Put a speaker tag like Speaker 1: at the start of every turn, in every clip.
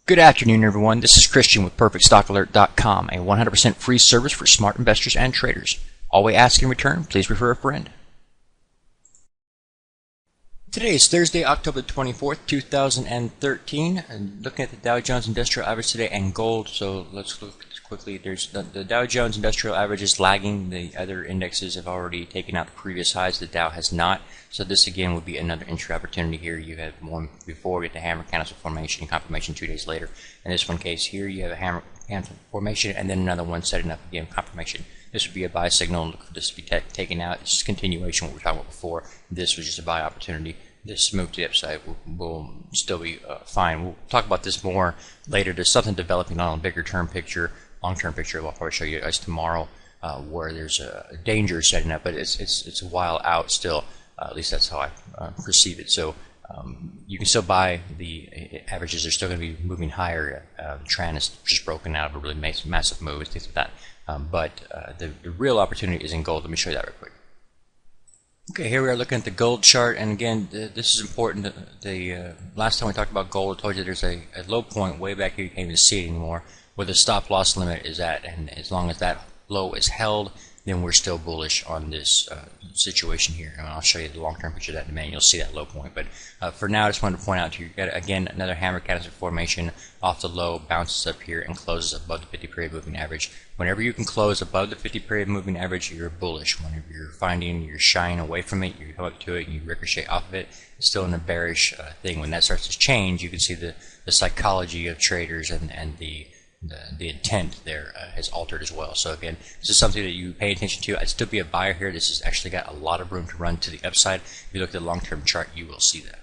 Speaker 1: Good afternoon, everyone. This is Christian with PerfectStockAlert.com, a 100% free service for smart investors and traders. All we ask in return, please refer a friend. Today is Thursday, October 24th, 2013. And looking at the Dow Jones Industrial Average today and gold, so let's look quickly. There's the Dow Jones Industrial Average is lagging. The other indexes have already taken out the previous highs. The Dow has not. So this again would be another entry opportunity here. You had one before, we had the hammer candlestick formation, confirmation 2 days later. In this one case here, you have a hammer candlestick formation and then another one setting up again, confirmation. This would be a buy signal. Look for this to be taken out. It's just continuation of what we were talking about before. This was just a buy opportunity. This move to the upside will still be fine. We'll talk about this more later. There's something developing on a bigger term picture, long-term picture. I'll probably show you guys tomorrow where there's a danger setting up, but it's a while out still. At least that's how I perceive it. So you can still buy the averages. They're still going to be moving higher. The trend is just broken out of a really massive move, things like that. But the real opportunity is in gold. Let me show you that real quick. Okay, here we are looking at the gold chart, and again, this is important. The last time we talked about gold, I told you there's a low point way back here. You can't even see it anymore, where the stop loss limit is at, and as long as that low is held, then we're still bullish on this situation here. And I'll show you the long-term picture of that in a minute. You'll see that low point. But for now, I just wanted to point out to you, again, another hammer candlestick formation off the low, bounces up here and closes above the 50-period moving average. Whenever you can close above the 50-period moving average, you're bullish. Whenever you're finding you're shying away from it, you come up to it and you ricochet off of it, it's still in a bearish thing. When that starts to change, you can see the psychology of traders and the intent there has altered as well. So again, this is something that you pay attention to. I'd still be a buyer here. This has actually got a lot of room to run to the upside. If you look at the long-term chart, you will see that.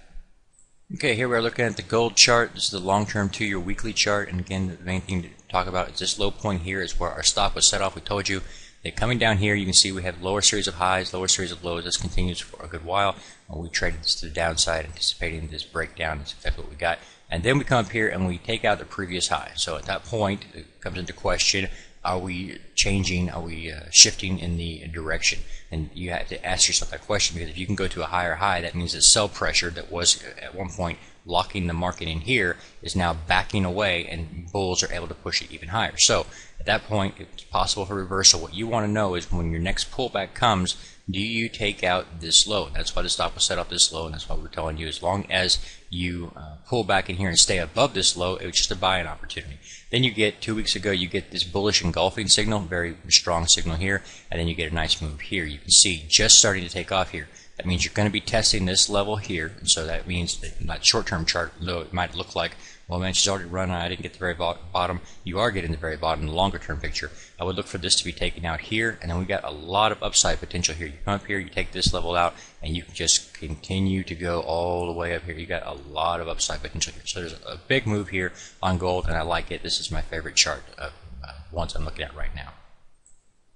Speaker 1: Okay, here we're looking at the gold chart. This is the long-term 2-year weekly chart. And again, the main thing to talk about is this low point here is where our stop was set off. We told you that coming down here, you can see we have lower series of highs, lower series of lows. This continues for a good while. We traded this to the downside, anticipating this breakdown. That's exactly what we got. And then we come up here and we take out the previous high. So at that point, it comes into question, are we changing, are we shifting in the direction? And you have to ask yourself that question, because if you can go to a higher high, that means that sell pressure that was at one point locking the market in here is now backing away, and bulls are able to push it even higher. So at that point, it's possible for reversal. What you want to know is when your next pullback comes, do you take out this low? That's why the stop was set up this low, and that's why we're telling you as long as you pull back in here and stay above this low, it was just a buying opportunity. Then you get, 2 weeks ago, you get this bullish engulfing signal, very strong signal here, and then you get a nice move here. You can see just starting to take off here. That means you're going to be testing this level here, and so that means that short-term chart, though it might look like, well, man, she's already run, I didn't get the very bottom. You are getting the very bottom in the longer-term picture. I would look for this to be taken out here, and then we got a lot of upside potential here. You come up here, you take this level out, and you can just continue to go all the way up here. You got a lot of upside potential here. So there's a big move here on gold, and I like it. This is my favorite chart of ones I'm looking at right now.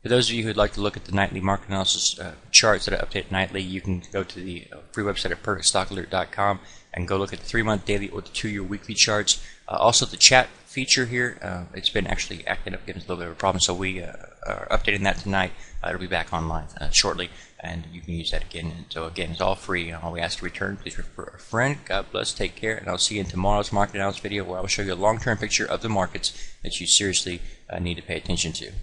Speaker 1: For those of you who'd like to look at the nightly market analysis charts that I update nightly, you can go to the free website at PerfectStockAlert.com and go look at the 3-month daily or the 2-year weekly charts. Also, the chat feature here, it's been actually acting up, giving us a little bit of a problem, so we are updating that tonight. It'll be back online shortly, and you can use that again. And so again, it's all free, and all we ask to return, please refer a friend. God bless, take care, and I'll see you in tomorrow's market analysis video, where I will show you a long-term picture of the markets that you seriously need to pay attention to.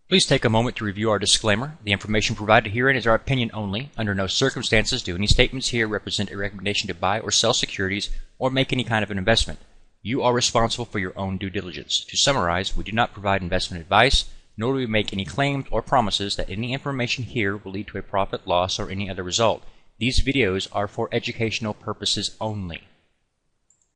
Speaker 1: Please take a moment to review our disclaimer. The information provided herein is our opinion only. Under no circumstances do any statements here represent a recommendation to buy or sell securities or make any kind of an investment. You are responsible for your own due diligence. To summarize, we do not provide investment advice, nor do we make any claims or promises that any information here will lead to a profit, loss, or any other result. These videos are for educational purposes only.